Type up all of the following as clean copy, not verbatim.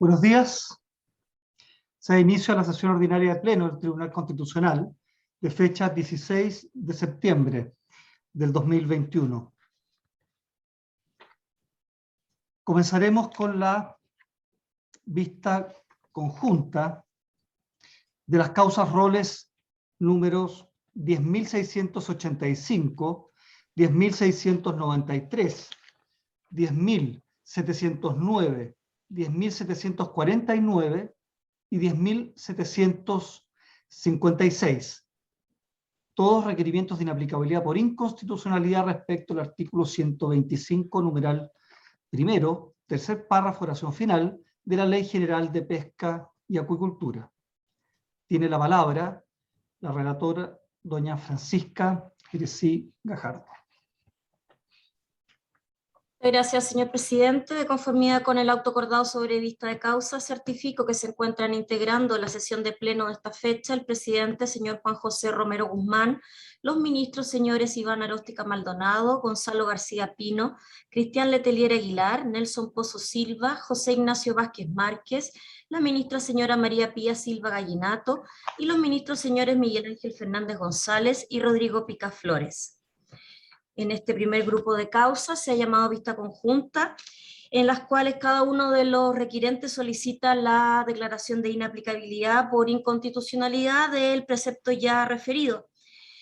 Buenos días. Se da inicio a la sesión ordinaria de pleno del Tribunal Constitucional de fecha 16 de septiembre del 2021. Comenzaremos con la vista conjunta de las causas roles números 10.685, 10.693, 10.709, 10.749 y 10.756. Todos requerimientos de inaplicabilidad por inconstitucionalidad respecto al artículo 125, numeral primero, tercer párrafo, oración final, de la Ley General de Pesca y Acuicultura. Tiene la palabra la relatora, doña Francisca Jeresy Gajardo. Gracias, señor presidente. De conformidad con el auto acordado sobre vista de causa, certifico que se encuentran integrando la sesión de pleno de esta fecha el presidente, señor Juan José Romero Guzmán, los ministros, señores Iván Aróstica Maldonado, Gonzalo García Pino, Cristian Letelier Aguilar, Nelson Pozo Silva, José Ignacio Vázquez Márquez, la ministra señora María Pía Silva Gallinato y los ministros señores Miguel Ángel Fernández González y Rodrigo Pica Flores. En este primer grupo de causas se ha llamado vista conjunta, en las cuales cada uno de los requirentes solicita la declaración de inaplicabilidad por inconstitucionalidad del precepto ya referido.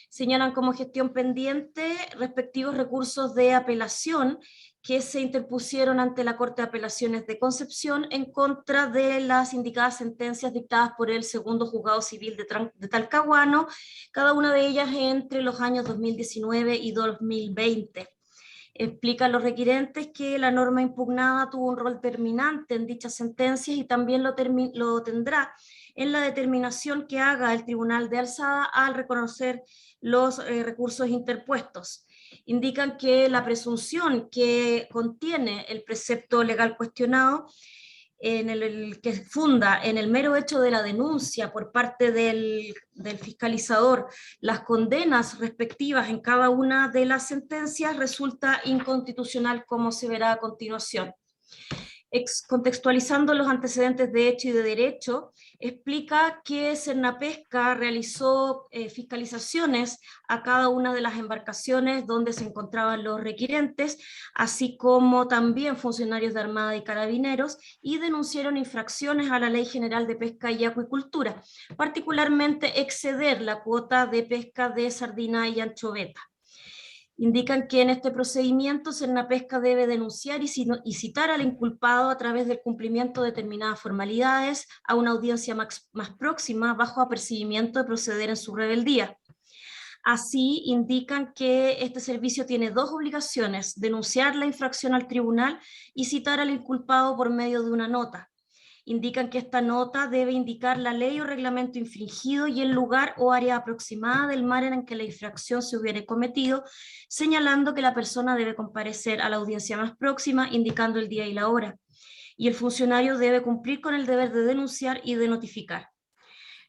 Señalan como gestión pendiente respectivos recursos de apelación que se interpusieron ante la Corte de Apelaciones de Concepción en contra de las indicadas sentencias dictadas por el segundo juzgado civil de Talcahuano, cada una de ellas entre los años 2019 y 2020. Explican los requirentes que la norma impugnada tuvo un rol determinante en dichas sentencias y también lo tendrá en la determinación que haga el Tribunal de Alzada al reconocer los recursos interpuestos. Indican que la presunción que contiene el precepto legal cuestionado, en el que funda en el mero hecho de la denuncia por parte del fiscalizador las condenas respectivas en cada una de las sentencias, resulta inconstitucional, como se verá a continuación. Contextualizando los antecedentes de hecho y de derecho, explica que Cernapesca realizó fiscalizaciones a cada una de las embarcaciones donde se encontraban los requirentes, así como también funcionarios de Armada y Carabineros, y denunciaron infracciones a la Ley General de Pesca y Acuicultura, particularmente exceder la cuota de pesca de sardina y anchoveta. Indican que en este procedimiento Cernapesca debe denunciar y citar al inculpado a través del cumplimiento de determinadas formalidades a una audiencia más próxima bajo apercibimiento de proceder en su rebeldía. Así, indican que este servicio tiene dos obligaciones: denunciar la infracción al tribunal y citar al inculpado por medio de una nota. Indican que esta nota debe indicar la ley o reglamento infringido y el lugar o área aproximada del mar en que la infracción se hubiere cometido, señalando que la persona debe comparecer a la audiencia más próxima, indicando el día y la hora. Y el funcionario debe cumplir con el deber de denunciar y de notificar.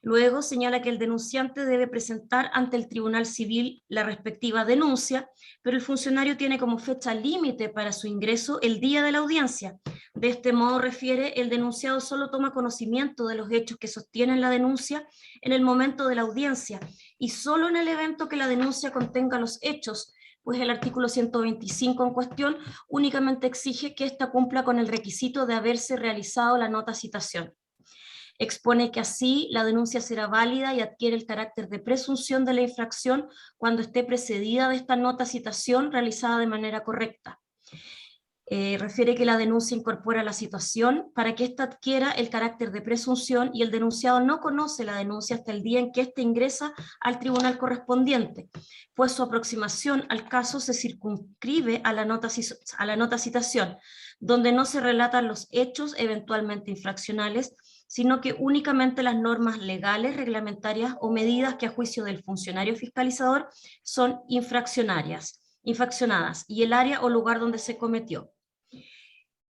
Luego señala que el denunciante debe presentar ante el Tribunal Civil la respectiva denuncia, pero el funcionario tiene como fecha límite para su ingreso el día de la audiencia. De este modo, refiere, el denunciado solo toma conocimiento de los hechos que sostienen la denuncia en el momento de la audiencia y solo en el evento que la denuncia contenga los hechos, pues el artículo 125 en cuestión únicamente exige que ésta cumpla con el requisito de haberse realizado la nota citación. Expone que así la denuncia será válida y adquiere el carácter de presunción de la infracción cuando esté precedida de esta nota citación realizada de manera correcta. Refiere que la denuncia incorpora la situación para que ésta adquiera el carácter de presunción y el denunciado no conoce la denuncia hasta el día en que éste ingresa al tribunal correspondiente, pues su aproximación al caso se circunscribe a la nota citación, donde no se relatan los hechos eventualmente infraccionales, sino que únicamente las normas legales, reglamentarias o medidas que a juicio del funcionario fiscalizador son infraccionadas y el área o lugar donde se cometió.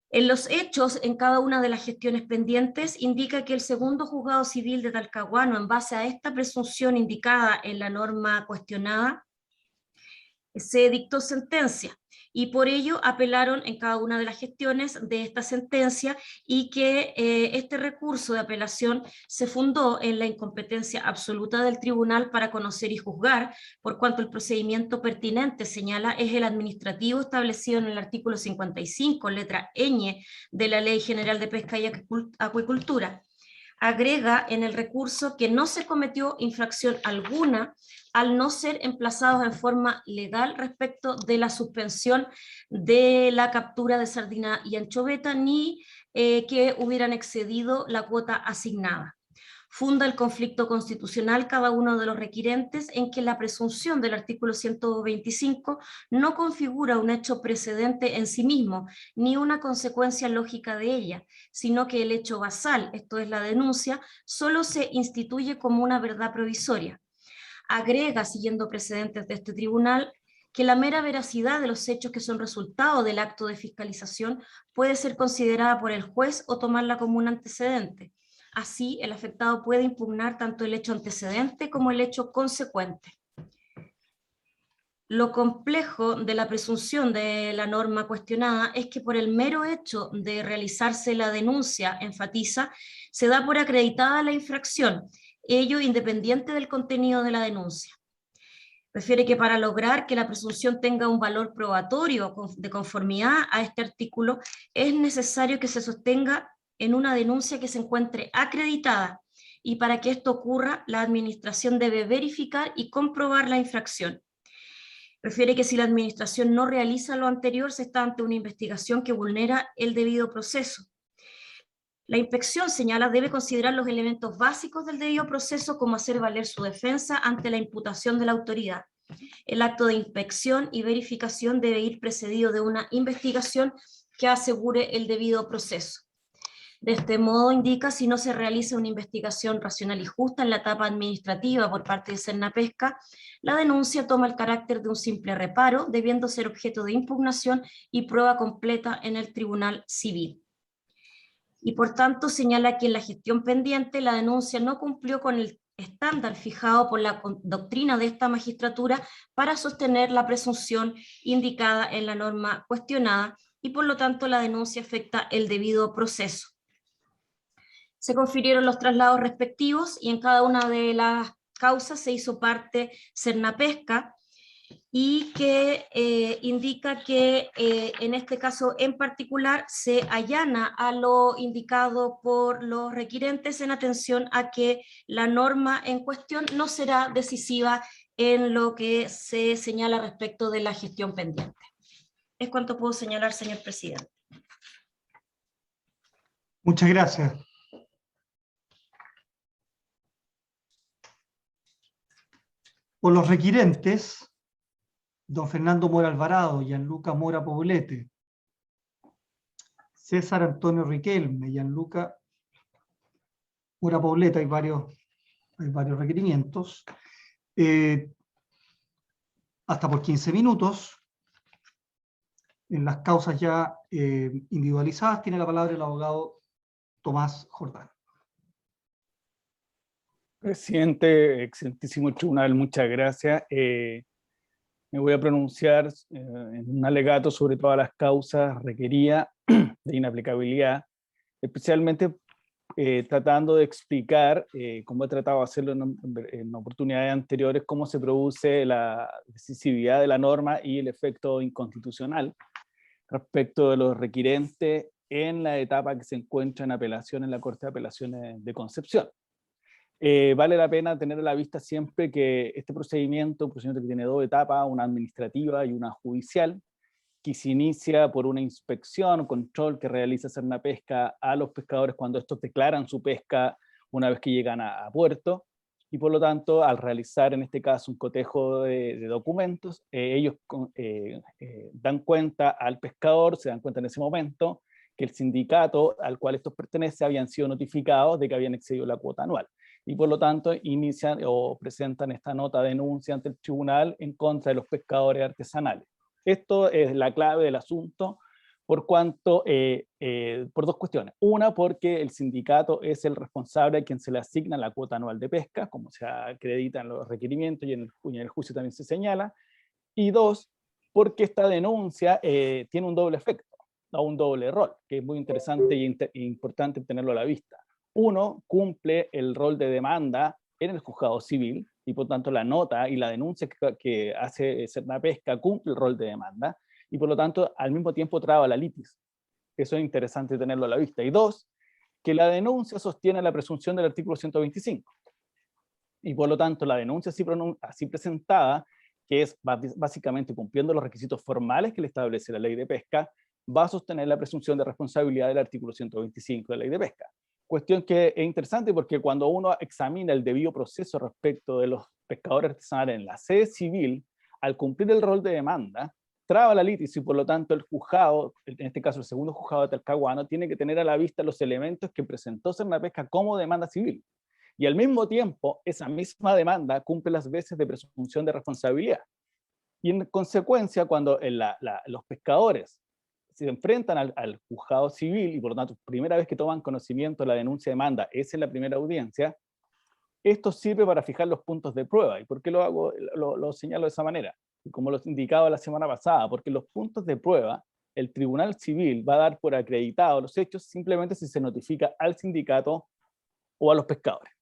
En los hechos, en cada una de las gestiones pendientes, indica que el segundo juzgado civil de Talcahuano, en base a esta presunción indicada en la norma cuestionada, se dictó sentencia y por ello apelaron en cada una de las gestiones de esta sentencia y que este recurso de apelación se fundó en la incompetencia absoluta del tribunal para conocer y juzgar, por cuanto el procedimiento pertinente, señala, es el administrativo establecido en el artículo 55, letra ñ de la Ley General de Pesca y Acuicultura. Agrega en el recurso que no se cometió infracción alguna al no ser emplazados en forma legal respecto de la suspensión de la captura de sardina y anchoveta, ni que hubieran excedido la cuota asignada. Funda el conflicto constitucional cada uno de los requirentes en que la presunción del artículo 125 no configura un hecho precedente en sí mismo, ni una consecuencia lógica de ella, sino que el hecho basal, esto es la denuncia, solo se instituye como una verdad provisoria. Agrega, siguiendo precedentes de este tribunal, que la mera veracidad de los hechos que son resultado del acto de fiscalización puede ser considerada por el juez o tomarla como un antecedente. Así, el afectado puede impugnar tanto el hecho antecedente como el hecho consecuente. Lo complejo de la presunción de la norma cuestionada es que por el mero hecho de realizarse la denuncia, enfatiza, se da por acreditada la infracción, ello independiente del contenido de la denuncia. Refiere que para lograr que la presunción tenga un valor probatorio de conformidad a este artículo, es necesario que se sostenga en una denuncia que se encuentre acreditada, y para que esto ocurra, la administración debe verificar y comprobar la infracción. Refiere que si la administración no realiza lo anterior, se está ante una investigación que vulnera el debido proceso. La inspección, señala, debe considerar los elementos básicos del debido proceso, como hacer valer su defensa ante la imputación de la autoridad. El acto de inspección y verificación debe ir precedido de una investigación que asegure el debido proceso. De este modo, indica, si no se realiza una investigación racional y justa en la etapa administrativa por parte de Sernapesca, la denuncia toma el carácter de un simple reparo, debiendo ser objeto de impugnación y prueba completa en el Tribunal Civil. Y por tanto señala que en la gestión pendiente la denuncia no cumplió con el estándar fijado por la doctrina de esta magistratura para sostener la presunción indicada en la norma cuestionada, y por lo tanto la denuncia afecta el debido proceso. Se confirieron los traslados respectivos y en cada una de las causas se hizo parte Sernapesca, y que indica que en este caso en particular se allana a lo indicado por los requirentes en atención a que la norma en cuestión no será decisiva en lo que se señala respecto de la gestión pendiente. Es cuanto puedo señalar, señor presidente. Muchas gracias. Por los requirentes, don Fernando Mora Alvarado, Gianluca Mora Poblete, César Antonio Riquelme, Gianluca Mora Poblete, hay varios requerimientos, hasta por 15 minutos. En las causas ya individualizadas tiene la palabra el abogado Tomás Jordán. Presidente, excelentísimo tribunal, muchas gracias. Me voy a pronunciar en un alegato sobre todas las causas requeridas de inaplicabilidad, especialmente tratando de explicar, como he tratado de hacerlo en oportunidades anteriores, cómo se produce la decisividad de la norma y el efecto inconstitucional respecto de los requirentes en la etapa que se encuentra en apelación en la Corte de Apelaciones de Concepción. Vale la pena tener a la vista siempre que este procedimiento que tiene dos etapas, una administrativa y una judicial, que se inicia por una inspección o control que realiza Sernapesca a los pescadores cuando estos declaran su pesca una vez que llegan a puerto, y por lo tanto al realizar en este caso un cotejo de documentos, ellos dan cuenta al pescador, se dan cuenta en ese momento que el sindicato al cual estos pertenecen habían sido notificados de que habían excedido la cuota anual, y por lo tanto inician o presentan esta nota de denuncia ante el tribunal en contra de los pescadores artesanales. Esto es la clave del asunto, por cuanto, por dos cuestiones. Una, porque el sindicato es el responsable a quien se le asigna la cuota anual de pesca, como se acredita en los requerimientos y en el juicio también se señala. Y dos, porque esta denuncia tiene un doble efecto, o un doble rol, que es muy interesante e importante tenerlo a la vista. Uno, cumple el rol de demanda en el juzgado civil, y por tanto la nota y la denuncia que hace Cernapesca cumple el rol de demanda, y por lo tanto al mismo tiempo traba la litis. Eso es interesante tenerlo a la vista. Y dos, que la denuncia sostiene la presunción del artículo 125. Y por lo tanto, la denuncia así presentada, que es básicamente cumpliendo los requisitos formales que le establece la ley de pesca, va a sostener la presunción de responsabilidad del artículo 125 de la ley de pesca. Cuestión que es interesante porque cuando uno examina el debido proceso respecto de los pescadores artesanales en la sede civil, al cumplir el rol de demanda, traba la litis y por lo tanto el juzgado, en este caso el segundo juzgado de Talcahuano, tiene que tener a la vista los elementos que presentó Cernapesca como demanda civil. Y al mismo tiempo, esa misma demanda cumple las veces de presunción de responsabilidad. Y en consecuencia, cuando los pescadores se enfrentan al juzgado civil, y por lo tanto, primera vez que toman conocimiento de la denuncia de demanda es en la primera audiencia, esto sirve para fijar los puntos de prueba. ¿Y por qué lo señalo de esa manera? Como lo indicaba la semana pasada, porque los puntos de prueba, el Tribunal Civil va a dar por acreditado los hechos simplemente si se notifica al sindicato o a los pescadores.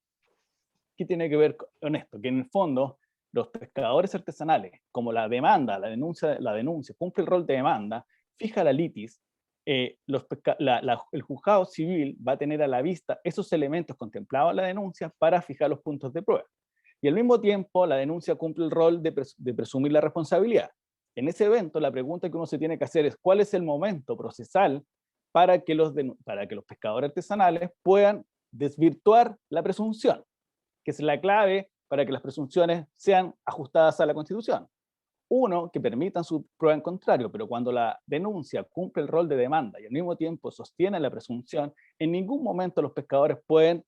¿Qué tiene que ver con esto? Que en el fondo los pescadores artesanales, como la demanda, la denuncia cumple el rol de demanda, fija la litis, el juzgado civil va a tener a la vista esos elementos contemplados en la denuncia para fijar los puntos de prueba. Y al mismo tiempo la denuncia cumple el rol de presumir la responsabilidad. En ese evento la pregunta que uno se tiene que hacer es ¿cuál es el momento procesal para que los pescadores artesanales puedan desvirtuar la presunción? Que es la clave para que las presunciones sean ajustadas a la Constitución. Uno, que permitan su prueba en contrario, pero cuando la denuncia cumple el rol de demanda y al mismo tiempo sostiene la presunción, en ningún momento los pescadores pueden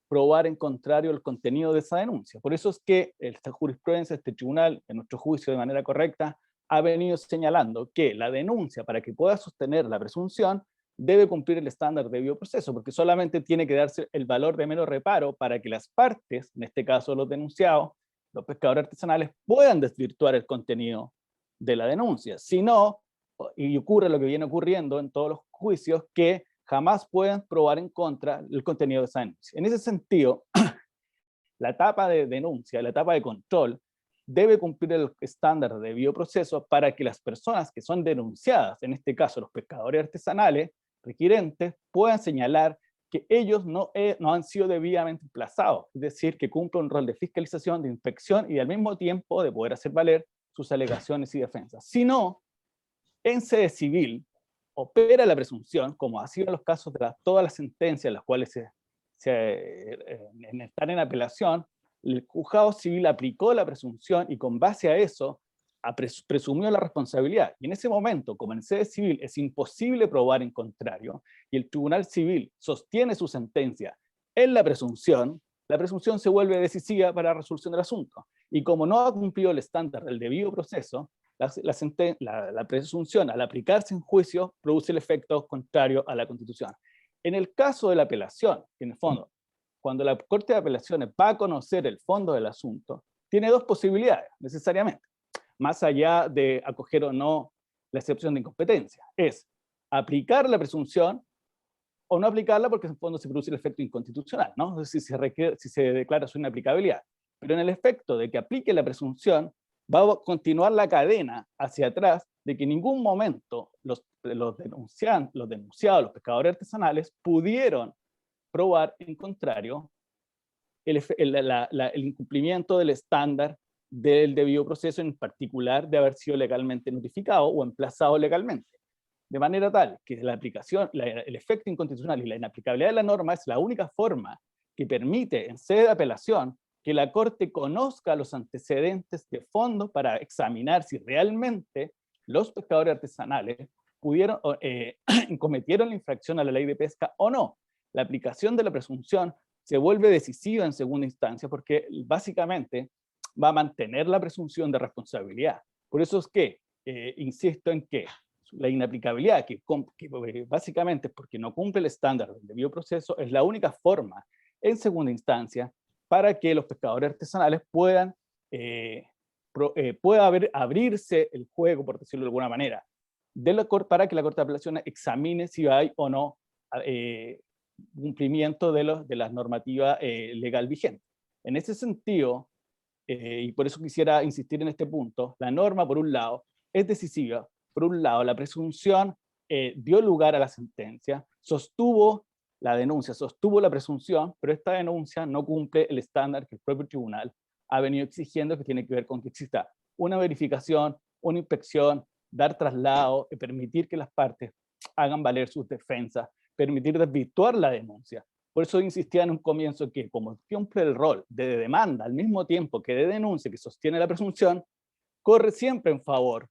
probar en contrario el contenido de esa denuncia. Por eso es que esta jurisprudencia, este tribunal, en nuestro juicio de manera correcta, ha venido señalando que la denuncia, para que pueda sostener la presunción, debe cumplir el estándar de debido proceso, porque solamente tiene que darse el valor de menor reparo para que las partes, en este caso los denunciados, los pescadores artesanales, puedan desvirtuar el contenido de la denuncia. Si no, y ocurre lo que viene ocurriendo en todos los juicios, que jamás pueden probar en contra el contenido de esa denuncia. En ese sentido, la etapa de denuncia, la etapa de control, debe cumplir el estándar de debido proceso para que las personas que son denunciadas, en este caso los pescadores artesanales, requirentes, puedan señalar que ellos no han sido debidamente emplazados, es decir, que cumplen un rol de fiscalización, de inspección y al mismo tiempo de poder hacer valer sus alegaciones y defensas. Si no, en sede civil opera la presunción, como ha sido en los casos de todas las sentencias las cuales están en apelación, el juzgado civil aplicó la presunción y con base a eso presumió la responsabilidad. Y en ese momento, como en sede civil es imposible probar en contrario, y el tribunal civil sostiene su sentencia en la presunción se vuelve decisiva para la resolución del asunto. Y como no ha cumplido el estándar del debido proceso, la presunción, al aplicarse en juicio, produce el efecto contrario a la Constitución. En el caso de la apelación, en el fondo, cuando la Corte de Apelaciones va a conocer el fondo del asunto, tiene dos posibilidades, necesariamente, más allá de acoger o no la excepción de incompetencia. Es aplicar la presunción o no aplicarla porque en el fondo se produce el efecto inconstitucional, ¿no? Si se declara su inaplicabilidad. Pero en el efecto de que aplique la presunción, va a continuar la cadena hacia atrás de que en ningún momento los denunciados, los pescadores artesanales, pudieron probar en contrario el incumplimiento del estándar del debido proceso, en particular de haber sido legalmente notificado o emplazado legalmente. De manera tal que la aplicación, el efecto inconstitucional y la inaplicabilidad de la norma es la única forma que permite en sede de apelación que la Corte conozca los antecedentes de fondo para examinar si realmente los pescadores artesanales cometieron la infracción a la ley de pesca o no. La aplicación de la presunción se vuelve decisiva en segunda instancia porque básicamente va a mantener la presunción de responsabilidad. Por eso es que insisto en que la inaplicabilidad, que básicamente porque no cumple el estándar del debido proceso, es la única forma en segunda instancia para que los pescadores artesanales puedan pueda abrirse el juego, por decirlo de alguna manera, para que la Corte de Apelaciones examine si hay o no cumplimiento de las normativas legal vigente. En ese sentido, y por eso quisiera insistir en este punto, la norma, por un lado, es decisiva. Por un lado, la presunción dio lugar a la sentencia, sostuvo la denuncia, sostuvo la presunción, pero esta denuncia no cumple el estándar que el propio tribunal ha venido exigiendo, que tiene que ver con que exista una verificación, una inspección, dar traslado, permitir que las partes hagan valer sus defensas, permitir desvirtuar la denuncia. Por eso insistía en un comienzo que, como cumple el rol de demanda al mismo tiempo que de denuncia que sostiene la presunción, corre siempre en favor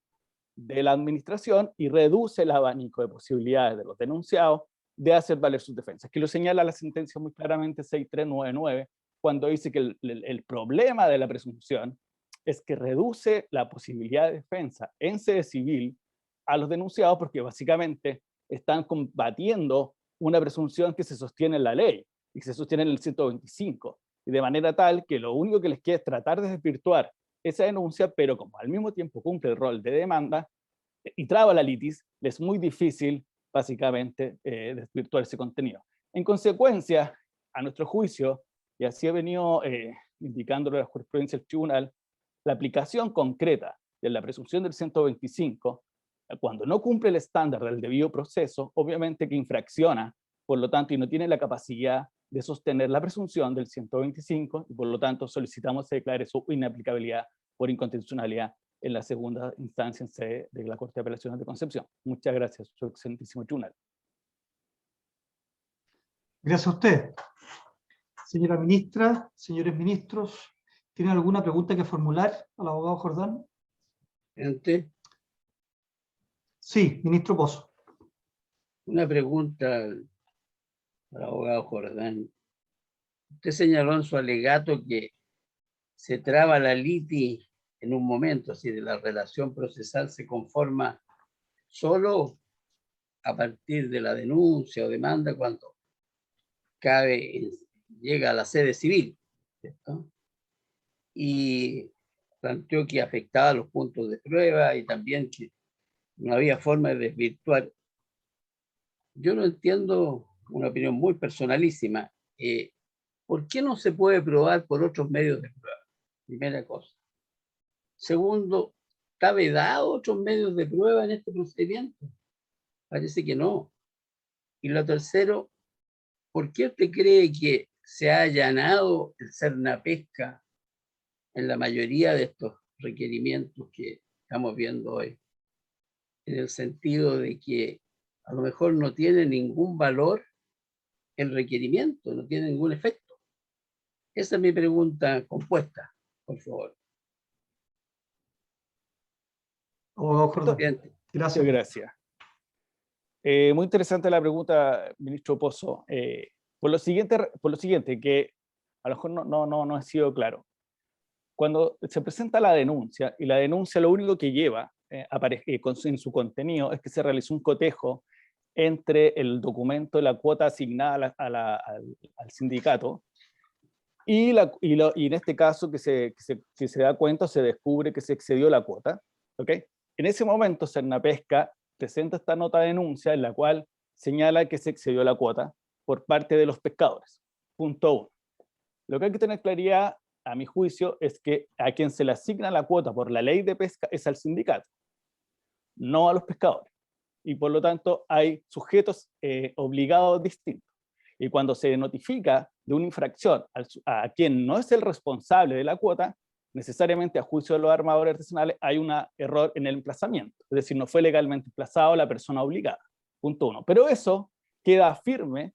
de la administración y reduce el abanico de posibilidades de los denunciados de hacer valer sus defensas, que lo señala la sentencia muy claramente 6399, cuando dice que el problema de la presunción es que reduce la posibilidad de defensa en sede civil a los denunciados, porque básicamente están combatiendo una presunción que se sostiene en la ley y que se sostiene en el 125, y de manera tal que lo único que les queda es tratar de desvirtuar esa denuncia, pero como al mismo tiempo cumple el rol de demanda y traba la litis, es muy difícil básicamente desvirtuar ese contenido. En consecuencia, a nuestro juicio, y así ha venido indicándolo la jurisprudencia del tribunal, la aplicación concreta de la presunción del 125, cuando no cumple el estándar del debido proceso, obviamente que infracciona, por lo tanto, y no tiene la capacidad de sostener la presunción del 125, y por lo tanto solicitamos se declare su inaplicabilidad por inconstitucionalidad en la segunda instancia en sede de la Corte de Apelaciones de Concepción. Muchas gracias, su excelentísimo tribunal. Gracias a usted. Señora ministra, señores ministros, ¿tienen alguna pregunta que formular al abogado Jordán? Sí, ministro Pozo. Una pregunta al abogado Jordán. Usted señaló en su alegato que se traba la litis en un momento, así de la relación procesal se conforma solo a partir de la denuncia o demanda cuando llega a la sede civil, ¿cierto? Y planteó que afectaba los puntos de prueba y también que no había forma de desvirtuar. Yo no entiendo, una opinión muy personalísima, ¿por qué no se puede probar por otros medios de prueba? Primera cosa. Segundo, ¿está vedado otros medios de prueba en este procedimiento? Parece que no. Y lo tercero, ¿por qué usted cree que se ha allanado el Cernapesca en la mayoría de estos requerimientos que estamos viendo hoy? En el sentido de que a lo mejor no tiene ningún valor el requerimiento, no tiene ningún efecto. Esa es mi pregunta compuesta, por favor. Abogado Jordán. Gracias. Gracias. Muy interesante la pregunta, ministro Pozo. Por lo siguiente, que a lo mejor no ha sido claro. Cuando se presenta la denuncia, y la denuncia lo único que lleva en su contenido es que se realizó un cotejo entre el documento de la cuota asignada al sindicato y en este caso que se da cuenta, se descubre que se excedió la cuota. ¿Okay? En ese momento Cernapesca presenta esta nota de denuncia en la cual señala que se excedió la cuota por parte de los pescadores. Punto 1. Lo que hay que tener claridad, a mi juicio, es que a quien se le asigna la cuota por la ley de pesca es al sindicato, no a los pescadores. Y por lo tanto hay sujetos obligados distintos. Y cuando se notifica de una infracción a quien no es el responsable de la cuota, necesariamente a juicio de los armadores artesanales hay un error en el emplazamiento. Es decir, no fue legalmente emplazado la persona obligada. Punto 1. Pero eso queda firme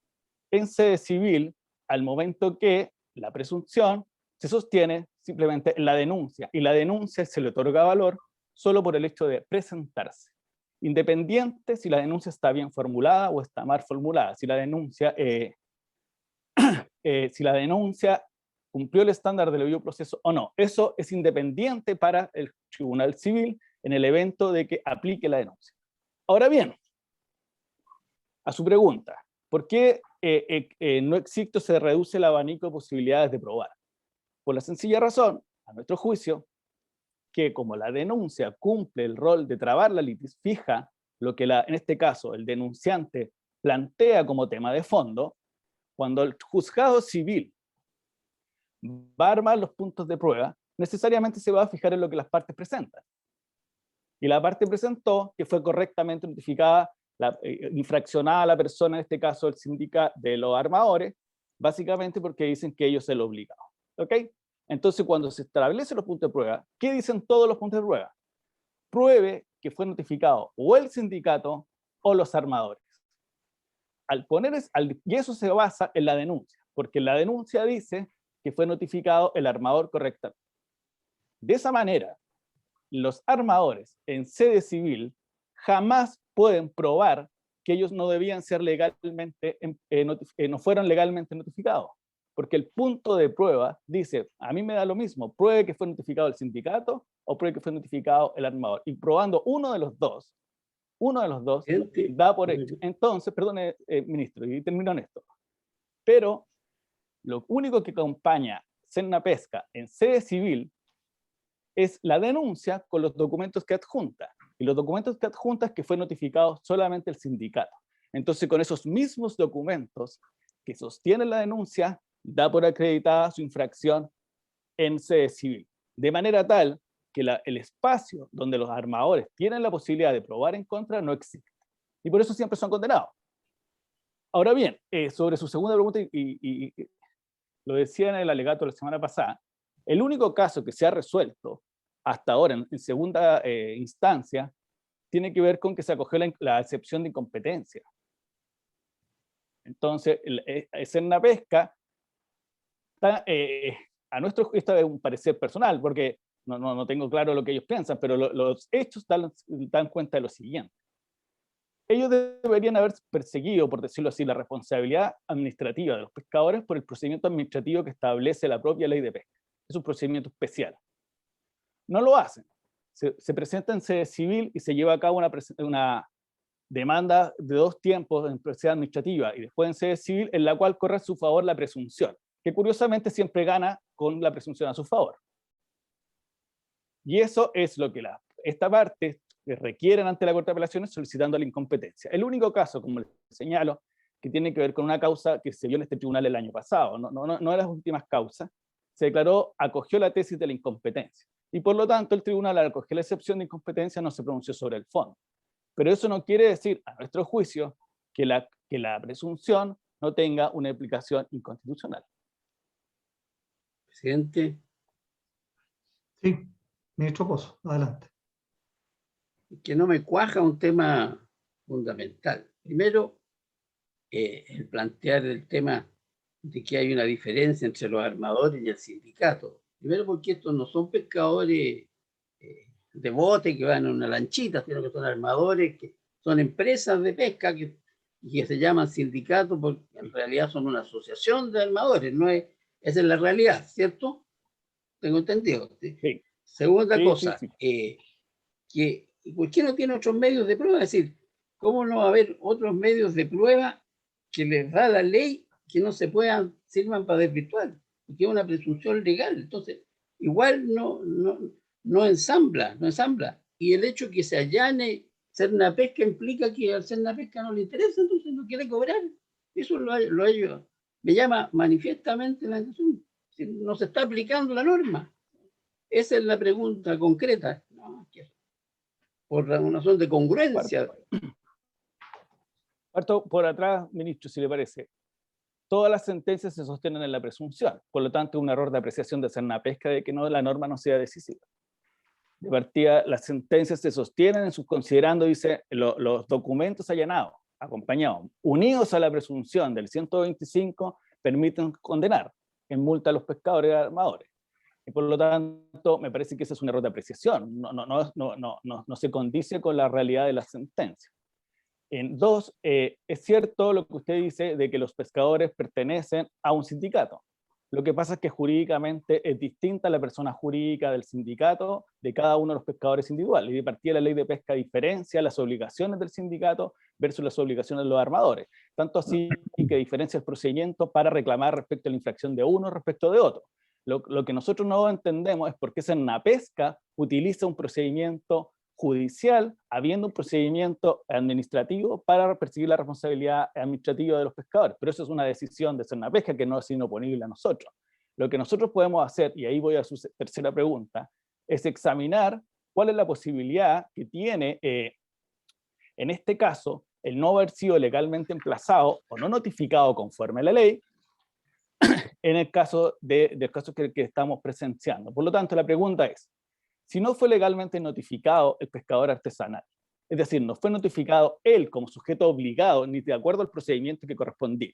en sede civil al momento que la presunción se sostiene simplemente en la denuncia. Y la denuncia se le otorga valor solo por el hecho de presentarse. Independiente si la denuncia está bien formulada o está mal formulada. Si la denuncia cumplió el estándar del debido proceso o no. Eso es independiente para el Tribunal Civil en el evento de que aplique la denuncia. Ahora bien, a su pregunta, ¿por qué no existe o se reduce el abanico de posibilidades de probar? Por la sencilla razón, a nuestro juicio, que como la denuncia cumple el rol de trabar la litis, fija lo que en este caso el denunciante plantea como tema de fondo, cuando el juzgado civil va a armar los puntos de prueba, necesariamente se va a fijar en lo que las partes presentan. Y la parte presentó que fue correctamente notificada, infraccionada a la persona, en este caso el sindicato de los armadores, básicamente porque dicen que ellos se lo obligaron. ¿Ok? Entonces, cuando se establecen los puntos de prueba, ¿qué dicen todos los puntos de prueba? Pruebe que fue notificado o el sindicato o los armadores. Y eso se basa en la denuncia, porque la denuncia dice que fue notificado el armador correctamente. De esa manera, los armadores en sede civil jamás pueden probar que ellos no debían ser legalmente, no fueron legalmente notificados, porque el punto de prueba dice, a mí me da lo mismo, pruebe que fue notificado el sindicato o pruebe que fue notificado el armador, y probando uno de los dos da por hecho. Entonces, perdone, ministro, y termino en esto, pero lo único que acompaña Sennapesca en sede civil es la denuncia con los documentos que adjunta. Y los documentos que adjunta es que fue notificado solamente el sindicato. Entonces, con esos mismos documentos que sostienen la denuncia, da por acreditada su infracción en sede civil. De manera tal que el espacio donde los armadores tienen la posibilidad de probar en contra no existe. Y por eso siempre son condenados. Ahora bien, sobre su segunda pregunta, y lo decía en el alegato la semana pasada, el único caso que se ha resuelto hasta ahora en segunda instancia tiene que ver con que se acogió la excepción de incompetencia. Entonces, Sennapesca, a nuestro, esto es un parecer personal, porque no tengo claro lo que ellos piensan, pero los hechos dan cuenta de lo siguiente. Ellos deberían haber perseguido, por decirlo así, la responsabilidad administrativa de los pescadores por el procedimiento administrativo que establece la propia ley de pesca. Es un procedimiento especial. No lo hacen. Se presenta en sede civil y se lleva a cabo una demanda de 2 tiempos en procedencia administrativa y después en sede civil, en la cual corre a su favor la presunción, que curiosamente siempre gana con la presunción a su favor. Y eso es lo que esta parte requieren ante la Corte de Apelaciones solicitando la incompetencia. El único caso, como les señalo, que tiene que ver con una causa que se vio en este tribunal el año pasado, no de las últimas causas, se declaró, acogió la tesis de la incompetencia. Y por lo tanto, el tribunal, al acoger la excepción de incompetencia, no se pronunció sobre el fondo. Pero eso no quiere decir, a nuestro juicio, que la presunción no tenga una implicación inconstitucional. Presidente. Sí, ministro Pozo, adelante. Que no me cuaja un tema fundamental. Primero, el plantear el tema de que hay una diferencia entre los armadores y el sindicato. Primero porque estos no son pescadores de bote que van en una lanchita, sino que son armadores, que son empresas de pesca que se llaman sindicatos porque en realidad son una asociación de armadores, no es, esa es la realidad, ¿cierto? Tengo entendido. Sí. Segunda cosa, sí. ¿por qué no tiene otros medios de prueba? Es decir, ¿cómo no va a haber otros medios de prueba que les da la ley que no se sirvan para desvirtuar? Porque es una presunción legal. Entonces, igual no ensambla. Y el hecho que se allane Sennapesca implica que al Sennapesca no le interesa, entonces no quiere cobrar. Eso lo ellos. Me llama manifiestamente la atención. No se está aplicando la norma. Esa es la pregunta concreta. No, por una razón de congruencia. Parto por atrás, ministro, si le parece. Todas las sentencias se sostienen en la presunción, por lo tanto, un error de apreciación de Sennapesca de que la norma no sea decisiva. De partida, las sentencias se sostienen considerando, dice, los documentos allanados, acompañados, unidos a la presunción del 125, permiten condenar en multa a los pescadores y armadores. Y por lo tanto, me parece que ese es un error de apreciación, no se condice con la realidad de la sentencia. En 2, es cierto lo que usted dice de que los pescadores pertenecen a un sindicato. Lo que pasa es que jurídicamente es distinta la persona jurídica del sindicato de cada uno de los pescadores individuales. Y de partida la ley de pesca diferencia las obligaciones del sindicato versus las obligaciones de los armadores. Tanto así que diferencia el procedimiento para reclamar respecto a la infracción de uno respecto de otro. Lo que nosotros no entendemos es por qué Cernapesca utiliza un procedimiento judicial, habiendo un procedimiento administrativo para perseguir la responsabilidad administrativa de los pescadores. Pero eso es una decisión de Cernapesca que no es inoponible a nosotros. Lo que nosotros podemos hacer, y ahí voy a su tercera pregunta, es examinar cuál es la posibilidad que tiene, en este caso, el no haber sido legalmente emplazado o no notificado conforme a la ley, en el caso del caso que estamos presenciando. Por lo tanto, la pregunta es, si no fue legalmente notificado el pescador artesanal, es decir, no fue notificado él como sujeto obligado, ni de acuerdo al procedimiento que correspondía,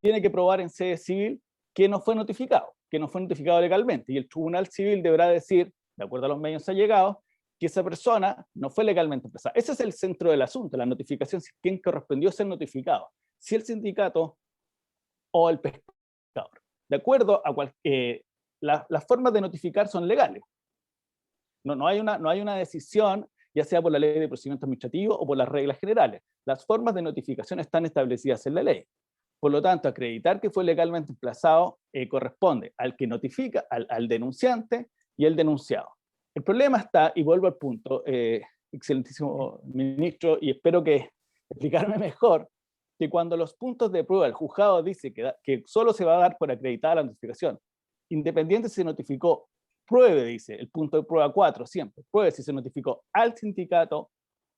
tiene que probar en sede civil que no fue notificado legalmente, y el Tribunal Civil deberá decir, de acuerdo a los medios allegados, que esa persona no fue legalmente emplazada. Ese es el centro del asunto, la notificación, quién correspondió ser notificado, si el sindicato o el pescador. De acuerdo a las formas de notificar son legales. No hay una decisión, ya sea por la ley de procedimiento administrativo o por las reglas generales. Las formas de notificación están establecidas en la ley. Por lo tanto, acreditar que fue legalmente emplazado corresponde al que notifica, al denunciante y al denunciado. El problema está, y vuelvo al punto, excelentísimo ministro, y espero que explicarme mejor, que cuando los puntos de prueba, el juzgado dice que solo se va a dar por acreditada la notificación, independiente si se notificó, pruebe, dice el punto de prueba 4, siempre, pruebe si se notificó al sindicato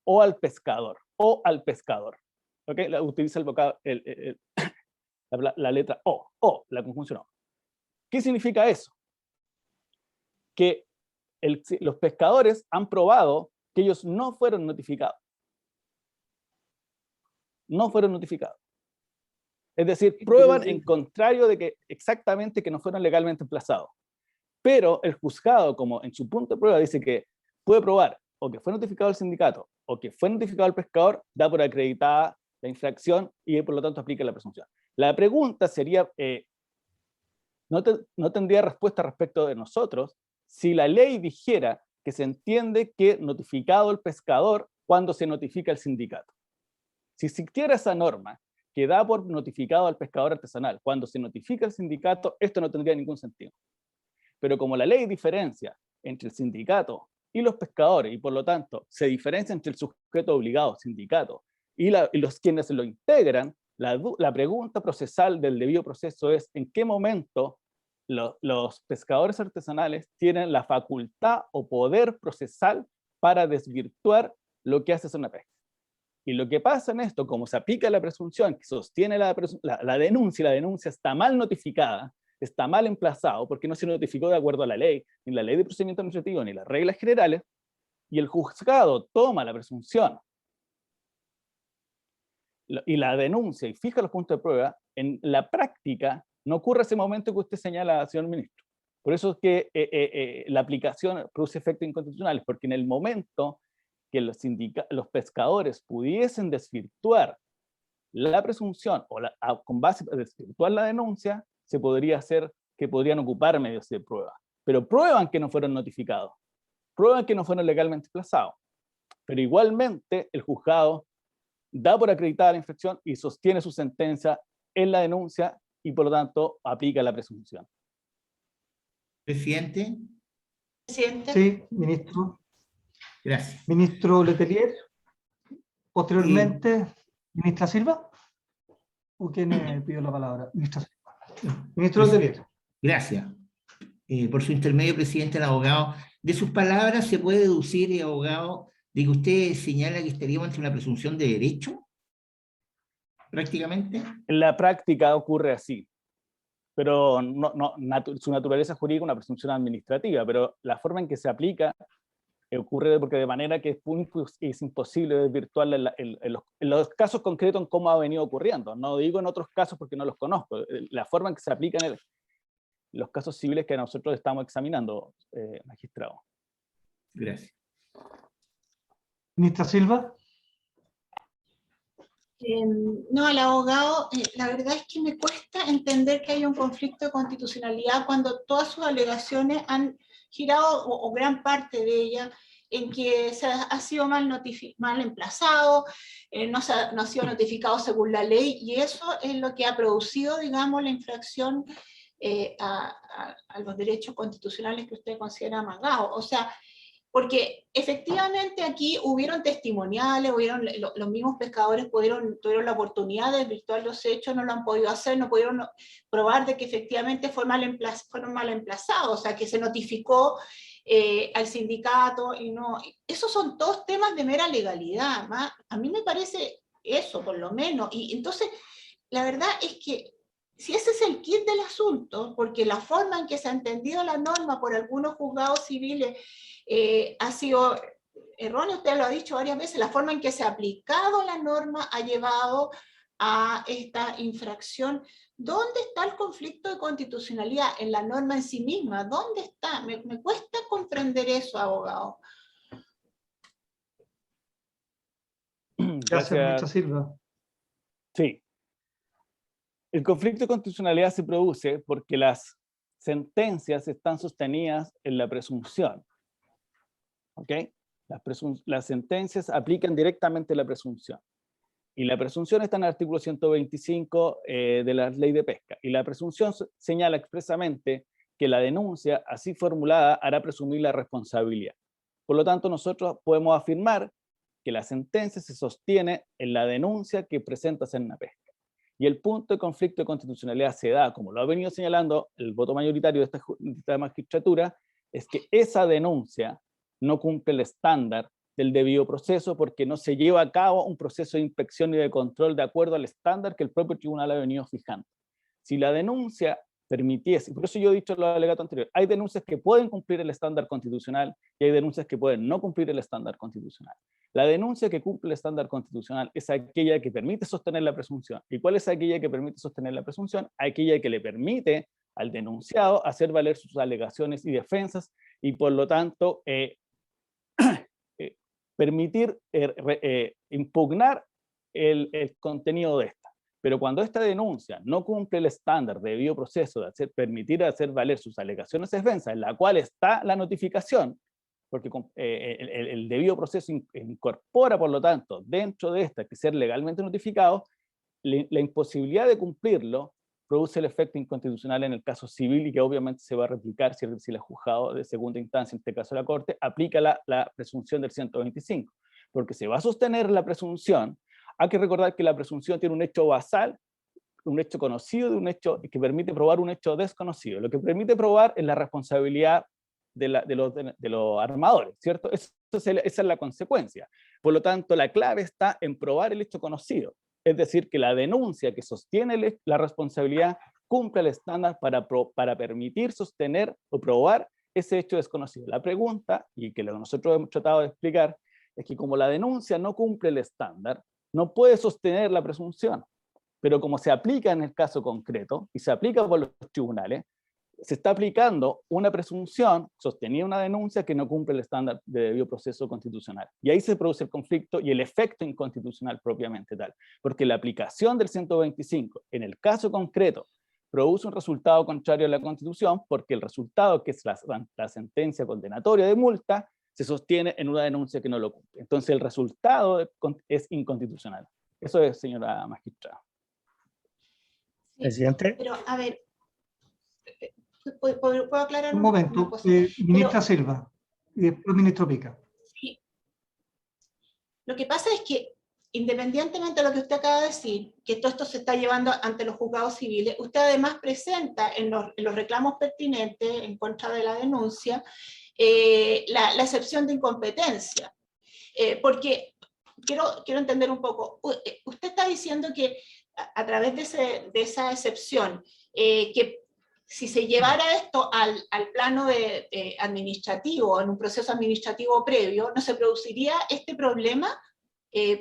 o al pescador, ¿okay? Utiliza el vocablo, la letra O, la conjunción O. ¿Qué significa eso? Que los pescadores han probado que ellos no fueron notificados. No fueron notificados. Es decir, prueban en contrario de que exactamente que no fueron legalmente emplazados. Pero el juzgado, como en su punto de prueba, dice que puede probar o que fue notificado el sindicato o que fue notificado el pescador, da por acreditada la infracción y por lo tanto aplica la presunción. La pregunta sería, no tendría respuesta respecto de nosotros si la ley dijera que se entiende que notificado el pescador cuando se notifica el sindicato. Si existiera esa norma que da por notificado al pescador artesanal cuando se notifica el sindicato, esto no tendría ningún sentido. Pero como la ley diferencia entre el sindicato y los pescadores, y por lo tanto se diferencia entre el sujeto obligado, sindicato, y los quienes lo integran, la pregunta procesal del debido proceso es en qué momento los pescadores artesanales tienen la facultad o poder procesal para desvirtuar lo que hace Cernapesca. Y lo que pasa en esto, como se aplica la presunción que sostiene la denuncia, y la denuncia está mal notificada, está mal emplazado, porque no se notificó de acuerdo a la ley, ni la ley de procedimiento administrativo, ni las reglas generales, y el juzgado toma la presunción y la denuncia y fija los puntos de prueba, en la práctica no ocurre ese momento que usted señala, señor ministro. Por eso es que la aplicación produce efectos inconstitucionales, porque en el momento que los pescadores pudiesen desvirtuar la presunción o con base a desvirtuar la denuncia, se podría hacer que podrían ocupar medios de prueba. Pero prueban que no fueron notificados, prueban que no fueron legalmente emplazados. Pero igualmente el juzgado da por acreditada la infracción y sostiene su sentencia en la denuncia y por lo tanto aplica la presunción. Presidente. Presidente. Sí, ministro. Gracias. Ministro Letelier. Posteriormente, ministra Silva. ¿O quién pidió la palabra? Ministra Silva. Ministro Letelier. Gracias. Por su intermedio, presidente, el abogado. De sus palabras se puede deducir, abogado, de que usted señala que estaríamos ante una presunción de derecho, prácticamente. En la práctica ocurre así, pero su naturaleza jurídica es una presunción administrativa, pero la forma en que se aplica ocurre porque de manera que es imposible desvirtuarla en los casos concretos en cómo ha venido ocurriendo. No digo en otros casos porque no los conozco. La forma en que se aplica en los casos civiles que nosotros estamos examinando, magistrado. Gracias. Ministra Silva. No, el abogado, la verdad es que me cuesta entender que haya un conflicto de constitucionalidad cuando todas sus alegaciones han girado, o gran parte de ellas, en que se ha sido mal emplazado, no ha sido notificado según la ley, y eso es lo que ha producido, digamos, la infracción a los derechos constitucionales que usted considera amagados. O sea, porque efectivamente aquí hubieron testimoniales, los mismos pescadores tuvieron la oportunidad de desvirtuar los hechos, no lo han podido hacer, no pudieron probar de que efectivamente fueron mal emplazados, o sea, que se notificó al sindicato, y no. Esos son todos temas de mera legalidad, ¿no? A mí me parece eso, por lo menos, y entonces, la verdad es que si ese es el kit del asunto, porque la forma en que se ha entendido la norma por algunos juzgados civiles ha sido errónea, usted lo ha dicho varias veces, la forma en que se ha aplicado la norma ha llevado a esta infracción. ¿Dónde está el conflicto de constitucionalidad en la norma en sí misma? ¿Dónde está? Me cuesta comprender eso, abogado. Gracias, ministra Silva. Sí. El conflicto de constitucionalidad se produce porque las sentencias están sostenidas en la presunción. ¿Ok? Las sentencias aplican directamente la presunción. Y la presunción está en el artículo 125 de la ley de pesca. Y la presunción señala expresamente que la denuncia, así formulada, hará presumir la responsabilidad. Por lo tanto, nosotros podemos afirmar que la sentencia se sostiene en la denuncia que presenta Cernapesca. Y el punto de conflicto de constitucionalidad se da, como lo ha venido señalando el voto mayoritario de esta magistratura, es que esa denuncia no cumple el estándar del debido proceso porque no se lleva a cabo un proceso de inspección y de control de acuerdo al estándar que el propio tribunal ha venido fijando. Si la denuncia permitiese, y por eso yo he dicho en el alegato anterior, hay denuncias que pueden cumplir el estándar constitucional y hay denuncias que pueden no cumplir el estándar constitucional. La denuncia que cumple el estándar constitucional es aquella que permite sostener la presunción. ¿Y cuál es aquella que permite sostener la presunción? Aquella que le permite al denunciado hacer valer sus alegaciones y defensas y por lo tanto permitir impugnar el contenido de esta. Pero cuando esta denuncia no cumple el estándar de debido proceso de permitir hacer valer sus alegaciones de defensa, en la cual está la notificación, porque el debido proceso incorpora, por lo tanto, dentro de esta, que ser legalmente notificado, la imposibilidad de cumplirlo produce el efecto inconstitucional en el caso civil y que obviamente se va a replicar si el juzgado de segunda instancia, en este caso la Corte, aplica la presunción del 125. Porque se va a sostener la presunción, hay que recordar que la presunción tiene un hecho basal, un hecho conocido y un hecho que permite probar un hecho desconocido. Lo que permite probar es la responsabilidad de los armadores, ¿cierto? Esa es la consecuencia. Por lo tanto, la clave está en probar el hecho conocido. Es decir, que la denuncia que sostiene la responsabilidad cumple el estándar para permitir sostener o probar ese hecho desconocido. La pregunta, y que nosotros hemos tratado de explicar, es que como la denuncia no cumple el estándar, no puede sostener la presunción. Pero como se aplica en el caso concreto, y se aplica por los tribunales, se está aplicando una presunción sostenida una denuncia que no cumple el estándar de debido proceso constitucional. Y ahí se produce el conflicto y el efecto inconstitucional propiamente tal. Porque la aplicación del 125, en el caso concreto, produce un resultado contrario a la Constitución porque el resultado, que es la sentencia condenatoria de multa, se sostiene en una denuncia que no lo cumple. Entonces el resultado es inconstitucional. Eso es, señora magistrada. Sí, Presidente. pero, a ver, ¿puedo aclarar Un una momento, cosa? ministra Silva, y después ministro Pica. Sí. Lo que pasa es que, independientemente de lo que usted acaba de decir, que todo esto se está llevando ante los juzgados civiles, usted además presenta en los reclamos pertinentes en contra de la denuncia la excepción de incompetencia. Porque quiero entender un poco, usted está diciendo que a través de esa excepción, que si se llevara esto al plano administrativo, en un proceso administrativo previo, no se produciría este problema.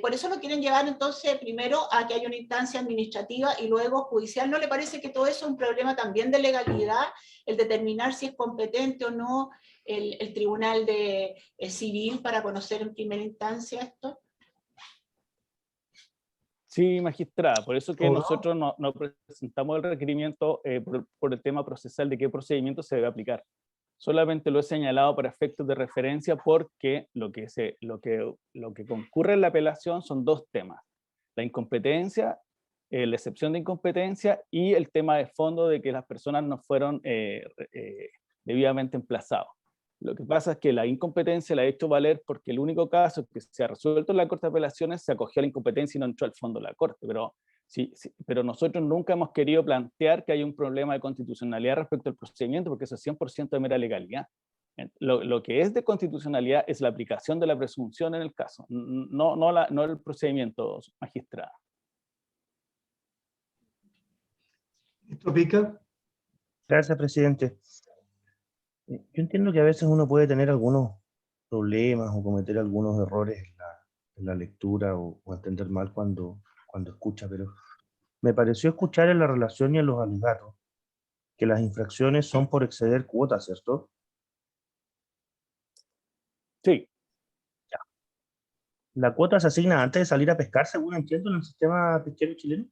Por eso lo quieren llevar entonces primero a que haya una instancia administrativa y luego judicial. ¿No le parece que todo eso es un problema también de legalidad, el determinar si es competente o no el tribunal civil para conocer en primera instancia esto? Sí, magistrada, por eso que nosotros no presentamos el requerimiento por el tema procesal de qué procedimiento se debe aplicar. Solamente lo he señalado para efectos de referencia porque lo que concurre en la apelación son dos temas. La incompetencia la excepción de incompetencia y el tema de fondo de que las personas no fueron debidamente emplazados. Lo que pasa es que la incompetencia la ha hecho valer porque el único caso que se ha resuelto en la Corte de Apelaciones se acogió a la incompetencia y no entró al fondo de la Corte, pero nosotros nunca hemos querido plantear que hay un problema de constitucionalidad respecto al procedimiento, porque eso es 100% de mera legalidad. Lo que es de constitucionalidad es la aplicación de la presunción en el caso, no el procedimiento, magistrado. Ministro Pica. Gracias, presidente. Yo entiendo que a veces uno puede tener algunos problemas o cometer algunos errores en la lectura o entender mal cuando escucha, pero me pareció escuchar en la relación y en los alegatos que las infracciones son por exceder cuotas, ¿cierto? Sí. Ya. ¿La cuota se asigna antes de salir a pescar, según entiendo, en el sistema pesquero chileno?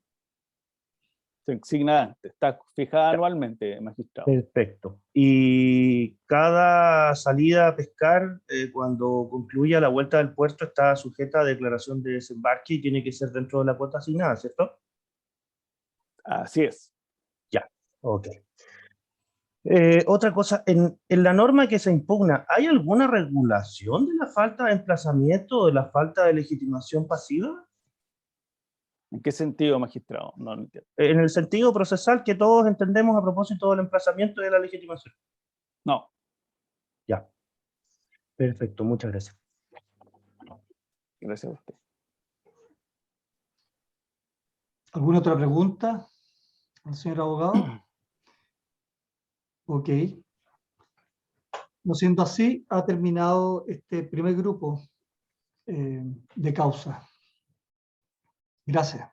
Se asigna antes, está fijada anualmente, magistrado. Perfecto. Y cada salida a pescar, cuando concluya la vuelta del puerto, está sujeta a declaración de desembarque y tiene que ser dentro de la cuota asignada, ¿cierto? Así es. Ya, ok. Otra cosa, en la norma que se impugna, ¿hay alguna regulación de la falta de emplazamiento o de la falta de legitimación pasiva? ¿En qué sentido, magistrado? No lo entiendo. En el sentido procesal que todos entendemos a propósito del emplazamiento y de la legitimación. No. Ya. Perfecto, muchas gracias. Gracias a usted. ¿Alguna otra pregunta al señor abogado? Ok. No siendo así, ha terminado este primer grupo de causa. Gracias.